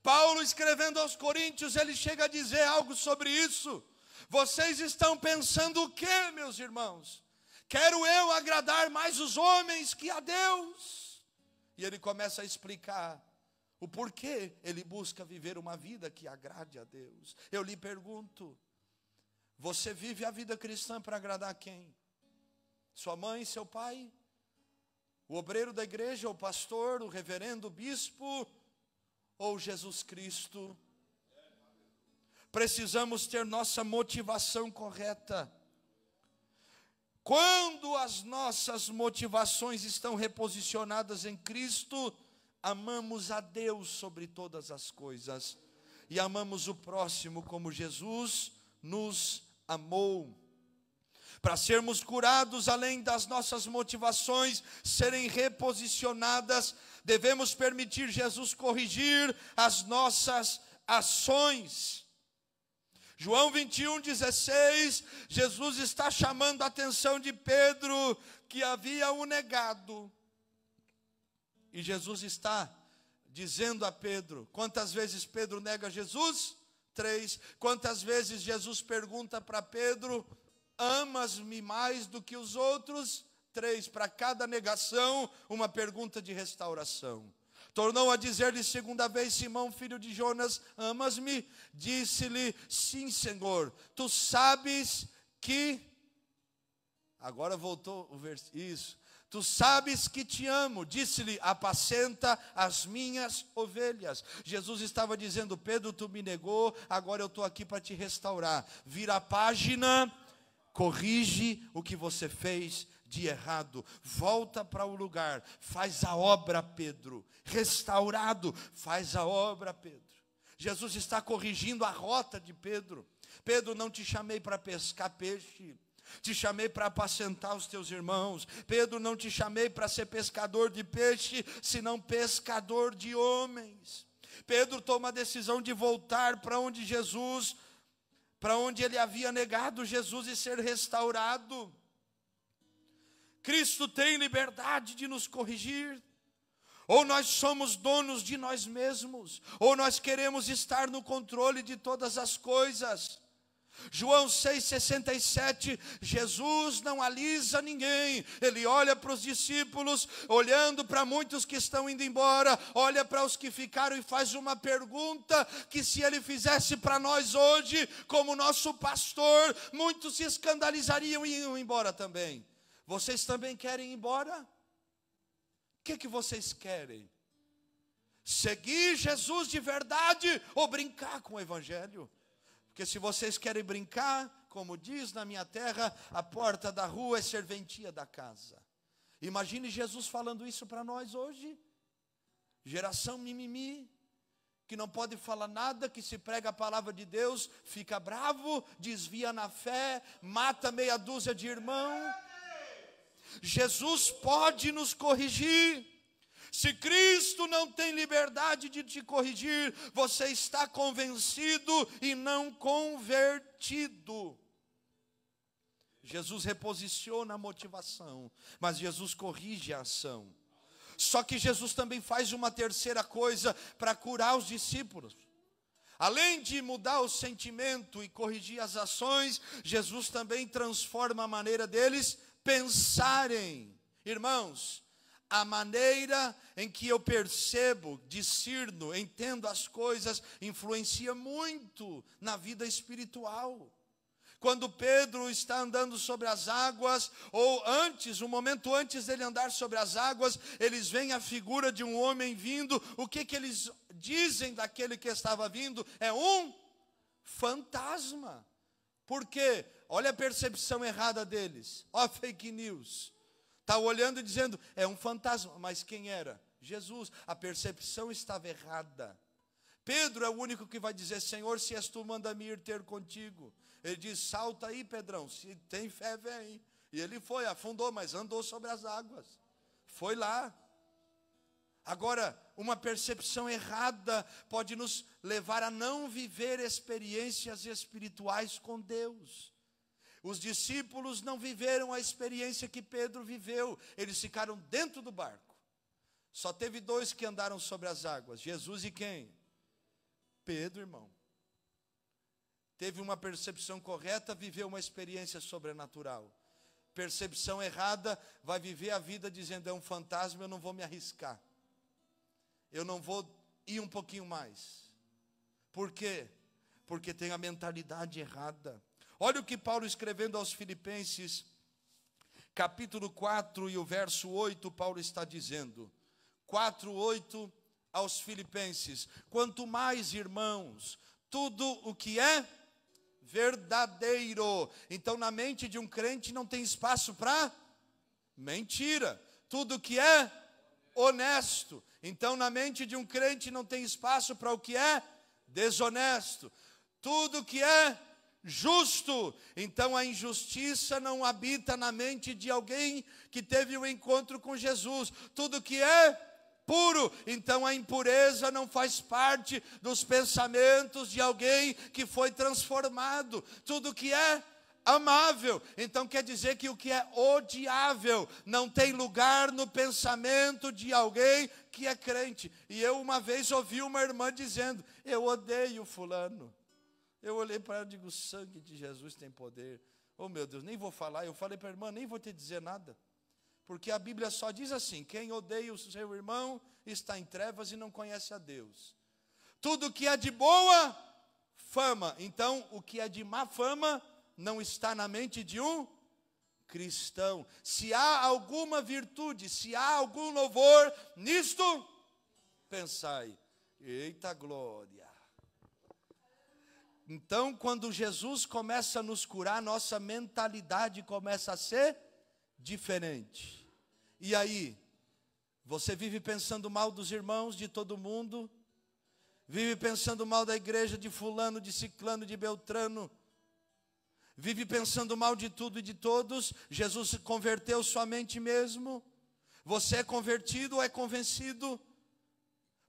Paulo, escrevendo aos Coríntios, ele chega a dizer algo sobre isso. Vocês estão pensando o quê, meus irmãos? Quero eu agradar mais os homens que a Deus? E ele começa a explicar o porquê ele busca viver uma vida que agrade a Deus. Eu lhe pergunto, você vive a vida cristã para agradar quem? Sua mãe, seu pai? O obreiro da igreja, o pastor, o reverendo, o bispo, ou Jesus Cristo? Precisamos ter nossa motivação correta. Quando as nossas motivações estão reposicionadas em Cristo, amamos a Deus sobre todas as coisas e amamos o próximo como Jesus nos amou. Para sermos curados, além das nossas motivações serem reposicionadas, devemos permitir Jesus corrigir as nossas ações. João 21:16, Jesus está chamando a atenção de Pedro, que havia o negado. E Jesus está dizendo a Pedro, quantas vezes Pedro nega Jesus? 3. Quantas vezes Jesus pergunta para Pedro, amas-me mais do que os outros? 3. Para cada negação, uma pergunta de restauração. Tornou a dizer-lhe segunda vez, Simão, filho de Jonas, amas-me? Disse-lhe, sim, Senhor, tu sabes que... Agora voltou o versículo, isso. Tu sabes que te amo, disse-lhe, apacenta as minhas ovelhas. Jesus estava dizendo, Pedro, tu me negou, agora eu estou aqui para te restaurar. Vira a página, corrige o que você fez de errado, volta para o lugar, faz a obra, Pedro. Restaurado, faz a obra, Pedro. Jesus está corrigindo a rota de Pedro. Pedro, não te chamei para pescar peixe, te chamei para apacentar os teus irmãos. Pedro, não te chamei para ser pescador de peixe, senão pescador de homens. Pedro toma a decisão de voltar para onde Jesus, para onde ele havia negado Jesus e ser restaurado. Cristo tem liberdade de nos corrigir. Ou nós somos donos de nós mesmos, ou nós queremos estar no controle de todas as coisas. João 6,67, Jesus não alisa ninguém, ele olha para os discípulos, olhando para muitos que estão indo embora, olha para os que ficaram e faz uma pergunta, que se ele fizesse para nós hoje, como nosso pastor, muitos se escandalizariam e iam embora também. Vocês também querem ir embora? O que vocês querem? Seguir Jesus de verdade ou brincar com o evangelho? Porque se vocês querem brincar, como diz na minha terra, a porta da rua é serventia da casa. Imagine Jesus falando isso para nós hoje. Geração mimimi, que não pode falar nada, que se prega a palavra de Deus, fica bravo, desvia na fé, mata meia dúzia de irmãos. Jesus pode nos corrigir. Se Cristo não tem liberdade de te corrigir, você está convencido e não convertido. Jesus reposiciona a motivação, mas Jesus corrige a ação. Só que Jesus também faz uma terceira coisa para curar os discípulos. Além de mudar o sentimento e corrigir as ações, Jesus também transforma a maneira deles pensarem. Irmãos, a maneira em que eu percebo, discerno, entendo as coisas, influencia muito na vida espiritual. Quando Pedro está andando sobre as águas, ou antes, um momento antes dele andar sobre as águas, eles veem a figura de um homem vindo. O que eles dizem daquele que estava vindo? É um fantasma. Por quê? Olha a percepção errada deles. Ó, fake news. Está olhando e dizendo, é um fantasma. Mas quem era? Jesus. A percepção estava errada. Pedro é o único que vai dizer, Senhor, se és tu, manda-me ir ter contigo. Ele diz, salta aí, Pedrão, se tem fé, vem. E ele foi, afundou, mas andou sobre as águas. Foi lá. Agora, uma percepção errada pode nos levar a não viver experiências espirituais com Deus. Os discípulos não viveram a experiência que Pedro viveu. Eles ficaram dentro do barco. Só teve dois que andaram sobre as águas. Jesus e quem? Pedro, irmão. Teve uma percepção correta, viveu uma experiência sobrenatural. Percepção errada, vai viver a vida dizendo, é um fantasma, eu não vou me arriscar. Eu não vou ir um pouquinho mais. Por quê? Porque tem a mentalidade errada. Olha o que Paulo escrevendo aos Filipenses, capítulo 4 e o verso 8, Paulo está dizendo, 4:8 aos Filipenses, quanto mais, irmãos, tudo o que é verdadeiro. Então, na mente de um crente não tem espaço para mentira. Tudo o que é honesto. Então, na mente de um crente não tem espaço para o que é desonesto. Tudo o que é justo. Então a injustiça não habita na mente de alguém que teve um encontro com Jesus. Tudo que é puro, então a impureza não faz parte dos pensamentos de alguém que foi transformado. Tudo que é amável, então quer dizer que o que é odiável não tem lugar no pensamento de alguém que é crente. E eu uma vez ouvi uma irmã dizendo: eu odeio fulano. Eu olhei para ela e digo: o sangue de Jesus tem poder. Oh meu Deus, nem vou falar. Eu falei para a irmã: nem vou te dizer nada, porque a Bíblia só diz assim: quem odeia o seu irmão está em trevas e não conhece a Deus. Tudo que é de boa fama, então o que é de má fama não está na mente de um cristão. Se há alguma virtude, se há algum louvor nisto, pensai. Eita glória! Então, quando Jesus começa a nos curar, nossa mentalidade começa a ser diferente. E aí, você vive pensando mal dos irmãos, de todo mundo, vive pensando mal da igreja, de fulano, de ciclano, de beltrano, vive pensando mal de tudo e de todos. Jesus converteu sua mente mesmo? Você é convertido ou é convencido?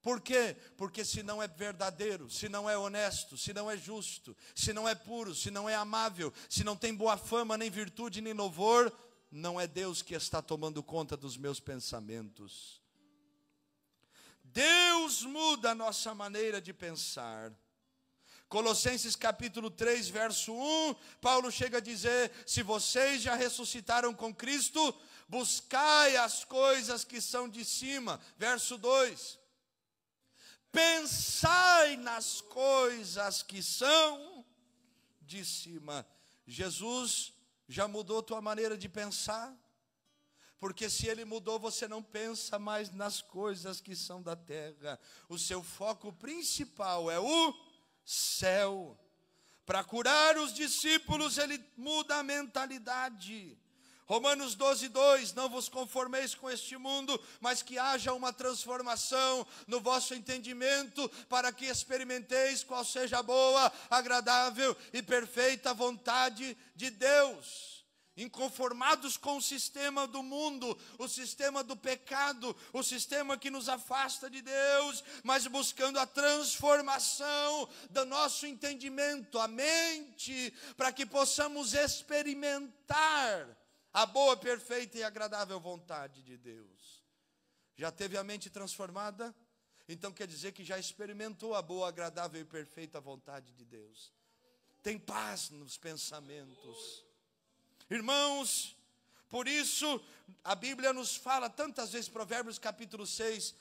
Por quê? Porque se não é verdadeiro, se não é honesto, se não é justo, se não é puro, se não é amável, se não tem boa fama, nem virtude, nem louvor, não é Deus que está tomando conta dos meus pensamentos. Deus muda a nossa maneira de pensar. Colossenses capítulo 3, verso 1, Paulo chega a dizer: se vocês já ressuscitaram com Cristo, buscai as coisas que são de cima. Verso 2, pensai nas coisas que são de cima. Jesus já mudou tua maneira de pensar? Porque se Ele mudou, você não pensa mais nas coisas que são da terra. O seu foco principal é o céu. Para curar os discípulos, Ele muda a mentalidade. Romanos 12, 2, não vos conformeis com este mundo, mas que haja uma transformação no vosso entendimento, para que experimenteis qual seja a boa, agradável e perfeita vontade de Deus. Inconformados com o sistema do mundo, o sistema do pecado, o sistema que nos afasta de Deus, mas buscando a transformação do nosso entendimento, a mente, para que possamos experimentar a boa, perfeita e agradável vontade de Deus. Já teve a mente transformada? Então quer dizer que já experimentou a boa, agradável e perfeita vontade de Deus. Tem paz nos pensamentos. Irmãos, por isso a Bíblia nos fala tantas vezes, Provérbios capítulo 6,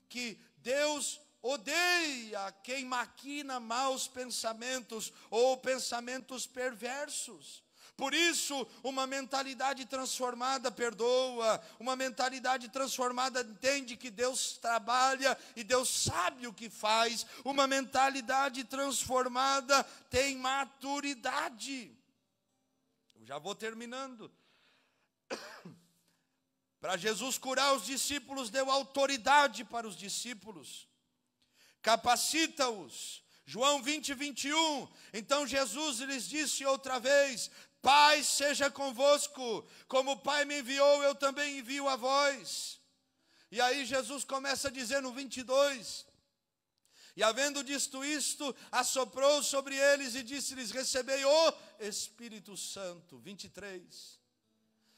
que Deus odeia quem maquina maus pensamentos ou pensamentos perversos. Por isso, uma mentalidade transformada perdoa, uma mentalidade transformada entende que Deus trabalha e Deus sabe o que faz. Uma mentalidade transformada tem maturidade. Eu já vou terminando. Para Jesus curar os discípulos, deu autoridade para os discípulos, capacita-os. João 20, 21, então Jesus lhes disse outra vez: Pai seja convosco, como o Pai me enviou, eu também envio a vós. E aí Jesus começa a dizer no 22, e havendo dito isto, assoprou sobre eles e disse-lhes: recebei o Espírito Santo. 23,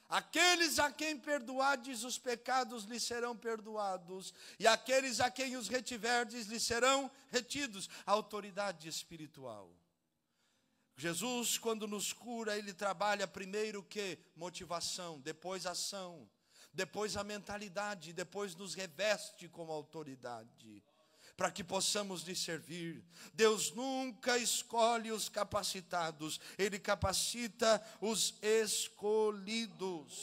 aqueles a quem perdoardes os pecados lhes serão perdoados, e aqueles a quem os retiverdes lhes serão retidos. A autoridade espiritual. Jesus, quando nos cura, Ele trabalha primeiro o quê? Motivação, depois ação, depois a mentalidade, depois nos reveste com autoridade, para que possamos lhe servir. Deus nunca escolhe os capacitados, Ele capacita os escolhidos.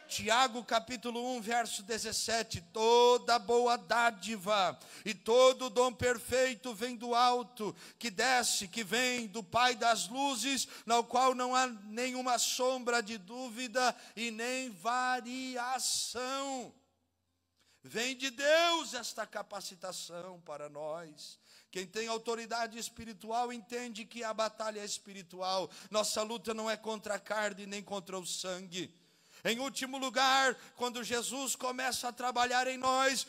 Tiago capítulo 1, verso 17, toda boa dádiva e todo dom perfeito vem do alto, que desce, que vem do Pai das luzes, no qual não há nenhuma sombra de dúvida e nem variação. Vem de Deus esta capacitação para nós, Quem tem autoridade espiritual entende que a batalha é espiritual. Nossa luta não é contra a carne nem contra o sangue. Em último lugar, quando Jesus começa a trabalhar em nós,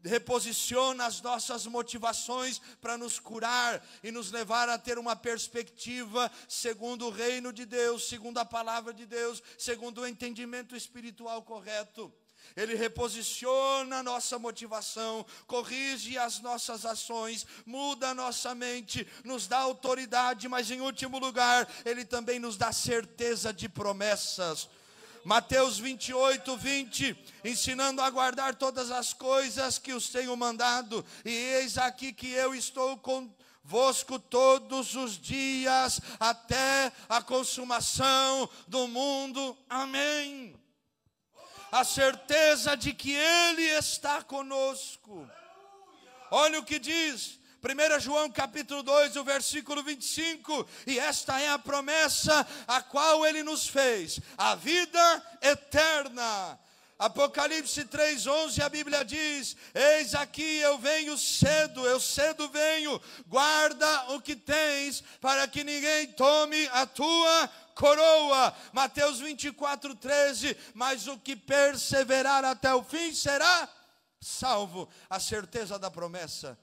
reposiciona as nossas motivações para nos curar e nos levar a ter uma perspectiva segundo o reino de Deus, segundo a palavra de Deus, segundo o entendimento espiritual correto. Ele reposiciona a nossa motivação, corrige as nossas ações, muda a nossa mente, nos dá autoridade, mas em último lugar, Ele também nos dá certeza de promessas. Mateus 28, 20, ensinando a guardar todas as coisas que os tenho mandado, e eis aqui que eu estou convosco todos os dias, até a consumação do mundo. Amém. A certeza de que Ele está conosco. Olha o que diz 1 João capítulo 2, o versículo 25, e esta é a promessa a qual Ele nos fez, a vida eterna. Apocalipse 3:11, a Bíblia diz: eis aqui eu venho cedo, eu cedo venho, guarda o que tens, para que ninguém tome a tua coroa. Mateus 24:13, mas o que perseverar até o fim será salvo. A certeza da promessa.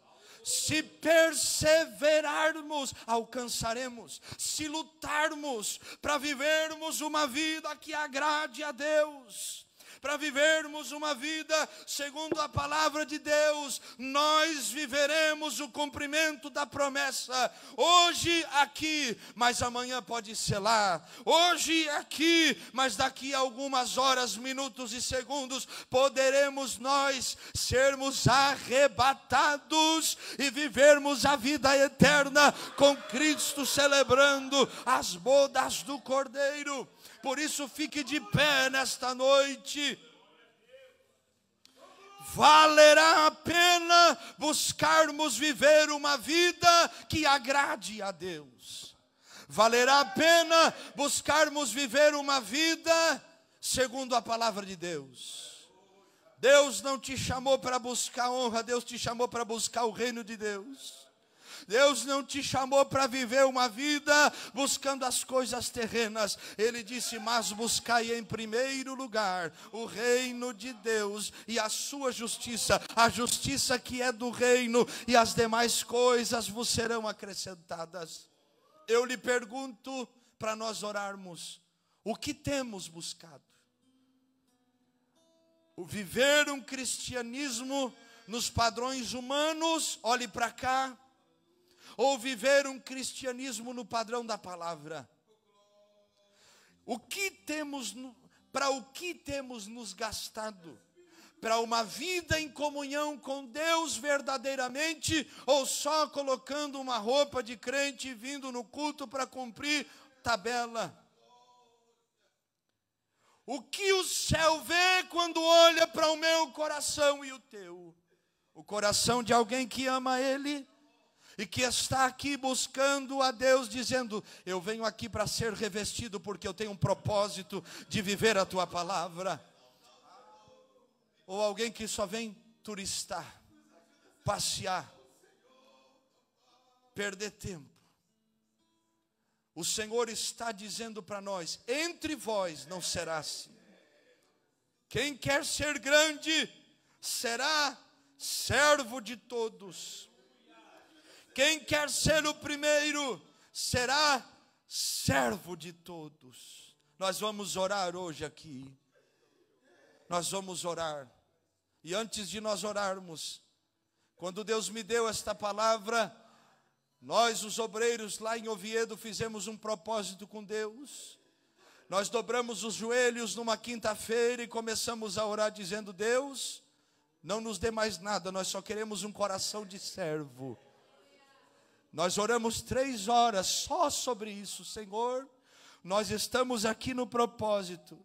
Se perseverarmos, alcançaremos. Se lutarmos para vivermos uma vida que agrade a Deus, para vivermos uma vida segundo a palavra de Deus, nós viveremos o cumprimento da promessa. Hoje aqui, mas amanhã pode ser lá. Hoje aqui, mas daqui a algumas horas, minutos e segundos, poderemos nós sermos arrebatados e vivermos a vida eterna com Cristo, celebrando as bodas do Cordeiro. Por isso, fique de pé nesta noite. Valerá a pena buscarmos viver uma vida que agrade a Deus. Valerá a pena buscarmos viver uma vida segundo a palavra de Deus. Deus não te chamou para buscar honra, Deus te chamou para buscar o reino de Deus. Deus não te chamou para viver uma vida buscando as coisas terrenas. Ele disse: mas buscai em primeiro lugar o reino de Deus e a sua justiça, a justiça que é do reino, e as demais coisas vos serão acrescentadas. Eu lhe pergunto, para nós orarmos, o que temos buscado? O viver um cristianismo nos padrões humanos, olhe para cá, ou viver um cristianismo no padrão da palavra? O que temos, para o que temos nos gastado? Para uma vida em comunhão com Deus verdadeiramente, ou só colocando uma roupa de crente e vindo no culto para cumprir tabela? O que o céu vê quando olha para o meu coração e o teu? O coração de alguém que ama Ele e que está aqui buscando a Deus, dizendo: eu venho aqui para ser revestido, porque eu tenho um propósito de viver a tua palavra. Ou alguém que só vem turistar, passear, perder tempo. O Senhor está dizendo para nós: entre vós não será assim. Quem quer ser grande será servo de todos. Quem quer ser o primeiro será servo de todos. Nós vamos orar hoje aqui. Nós vamos orar. E antes de nós orarmos, quando Deus me deu esta palavra, nós, os obreiros lá em Oviedo, fizemos um propósito com Deus. Nós dobramos os joelhos numa quinta-feira e começamos a orar dizendo: Deus, não nos dê mais nada, nós só queremos um coração de servo. Nós oramos 3 horas só sobre isso. Senhor, nós estamos aqui no propósito.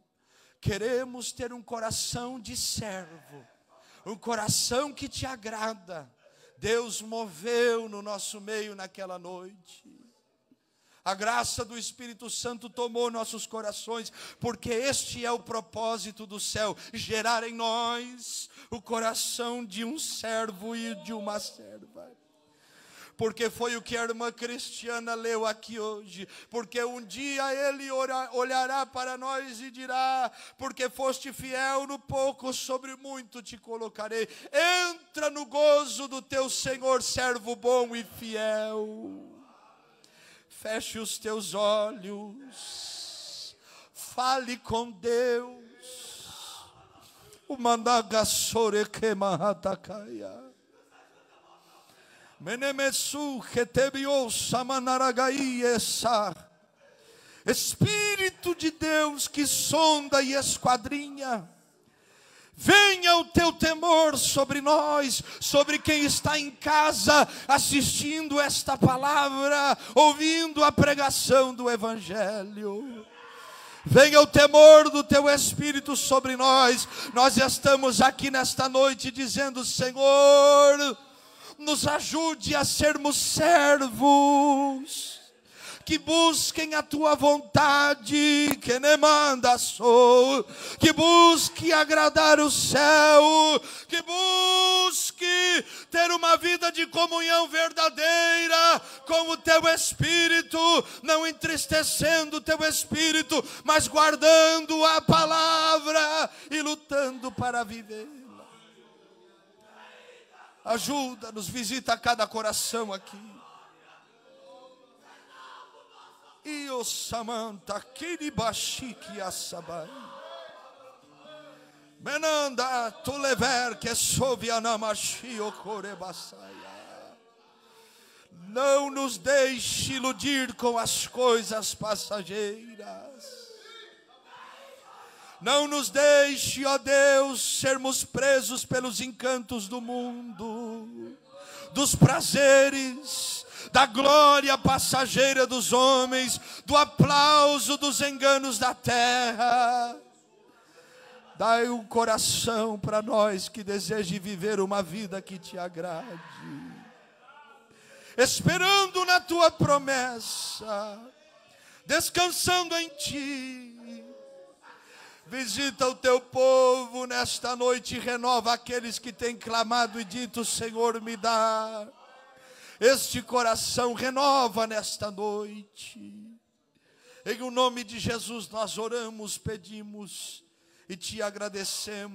Queremos ter um coração de servo, um coração que te agrada. Deus moveu no nosso meio naquela noite. A graça do Espírito Santo tomou nossos corações, porque este é o propósito do céu: gerar em nós o coração de um servo e de uma serva. porque foi o que a irmã Cristiana leu aqui hoje, porque um dia Ele olhará para nós e dirá: porque foste fiel no pouco, sobre muito te colocarei. Entra no gozo do teu Senhor, servo bom e fiel. Feche os teus olhos, fale com Deus. O managassore que mahatakaia. Menemesu que tebiou samanaragaíessa. Espírito de Deus que sonda e esquadrinha, venha o teu temor sobre nós, sobre quem está em casa assistindo esta palavra, ouvindo a pregação do Evangelho. Venha o temor do teu Espírito sobre nós. Nós estamos aqui nesta noite dizendo: Senhor, nos ajude a sermos servos que busquem a tua vontade, que ne manda sou, que busque agradar o céu, que busque ter uma vida de comunhão verdadeira com o teu Espírito, não entristecendo o teu Espírito, mas guardando a palavra e lutando para vivê-la. Ajuda-nos, visita cada coração aqui. E o Samanta Kiribashiki Asabai Menanda Tulever que sovianamashi okorebasaia. Não nos deixe iludir com as coisas passageiras. Não nos deixe, ó Deus, sermos presos pelos encantos do mundo, dos prazeres, da glória passageira dos homens, do aplauso dos enganos da terra. Dai um coração para nós que deseje viver uma vida que te agrade, esperando na tua promessa, descansando em ti. Visita o teu povo nesta noite e renova aqueles que têm clamado e dito: Senhor, me dá. Este coração renova nesta noite. Em o nome de Jesus nós oramos, pedimos e te agradecemos.